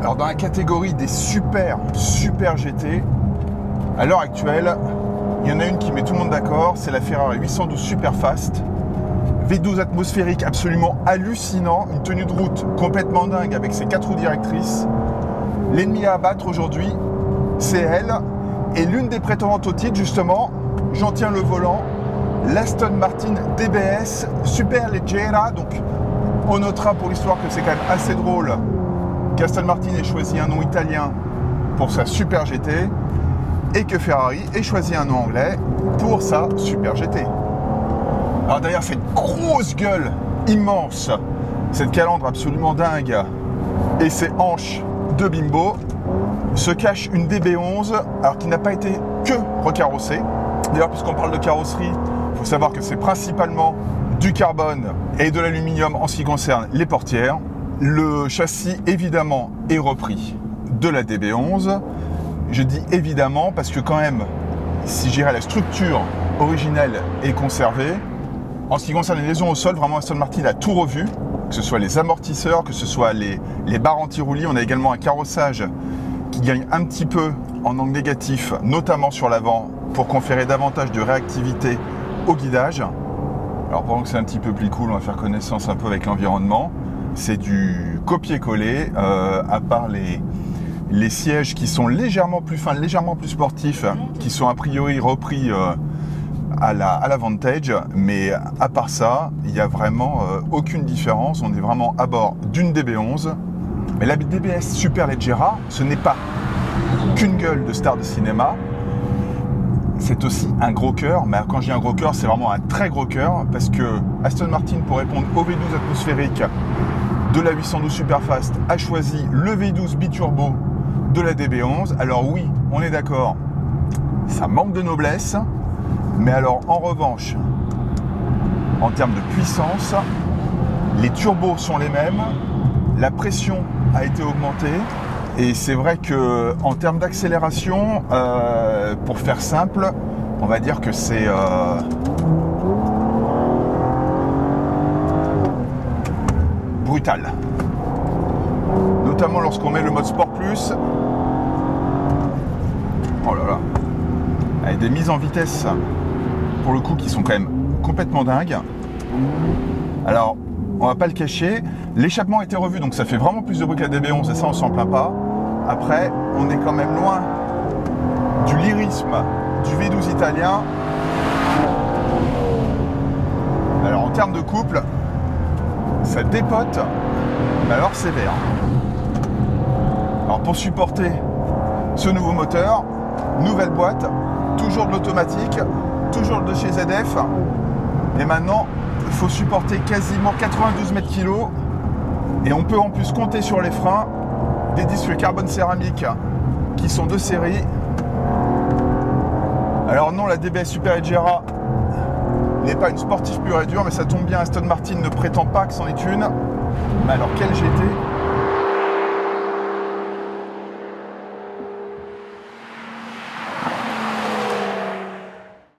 Alors dans la catégorie des super GT, à l'heure actuelle, il y en a une qui met tout le monde d'accord, c'est la Ferrari 812 Superfast. V12 atmosphérique absolument hallucinant, une tenue de route complètement dingue avec ses 4 roues directrices. L'ennemi à abattre aujourd'hui, c'est elle. Et l'une des prétendantes au titre, justement, j'en tiens le volant, l'Aston Martin DBS Superleggera. Donc on notera pour l'histoire que c'est quand même assez drôle qu'Aston Martin ait choisi un nom italien pour sa Super GT et que Ferrari ait choisi un nom anglais pour sa Super GT. Alors derrière cette grosse gueule immense, cette calandre absolument dingue et ces hanches de bimbo, se cache une DB11, alors qui n'a pas été que recarrossée. D'ailleurs, puisqu'on parle de carrosserie, il faut savoir que c'est principalement du carbone et de l'aluminium en ce qui concerne les portières. Le châssis, évidemment, est repris de la DB11. Je dis évidemment parce que quand même, si j'irais la structure originelle est conservée, en ce qui concerne les liaisons au sol, vraiment Aston Martin a tout revu, que ce soit les amortisseurs, que ce soit les barres anti-roulis. On a également un carrossage qui gagne un petit peu en angle négatif, notamment sur l'avant, pour conférer davantage de réactivité au guidage. Alors pendant que c'est un petit peu plus cool, on va faire connaissance un peu avec l'environnement. C'est du copier-coller, à part les sièges qui sont légèrement plus fins, légèrement plus sportifs, qui sont a priori repris à la Vantage, mais à part ça, il n'y a vraiment aucune différence. On est vraiment à bord d'une DB11. Mais la DBS Superleggera, ce n'est pas qu'une gueule de star de cinéma, c'est aussi un gros cœur. Mais quand je dis un gros cœur, c'est vraiment un très gros cœur, parce que Aston Martin, pour répondre au V12 atmosphérique de la 812 Superfast, a choisi le V12 biturbo de la DB11. Alors oui, on est d'accord, ça manque de noblesse, mais alors en revanche, en termes de puissance, les turbos sont les mêmes, la pression a été augmentée, et c'est vrai que en termes d'accélération, pour faire simple, on va dire que c'est brutal. Notamment lorsqu'on met le mode Sport Plus. Oh là là, avec des mises en vitesse pour le coup qui sont quand même complètement dingues. Alors on va pas le cacher, l'échappement a été revu, donc ça fait vraiment plus de bruit que la DB11 et ça on s'en plaint pas. Après on est quand même loin du lyrisme du V12 italien. Alors en termes de couple, ça dépote, mais alors sévère. Alors pour supporter ce nouveau moteur, nouvelle boîte, toujours de l'automatique, toujours de chez ZF, et maintenant il faut supporter quasiment 92 mètres kg, et on peut en plus compter sur les freins des disques carbone céramique qui sont de série. Alors non, la DBS Superleggera n'est pas une sportive pure et dure, mais ça tombe bien, Aston Martin ne prétend pas que c'en est une. Mais alors quel GT!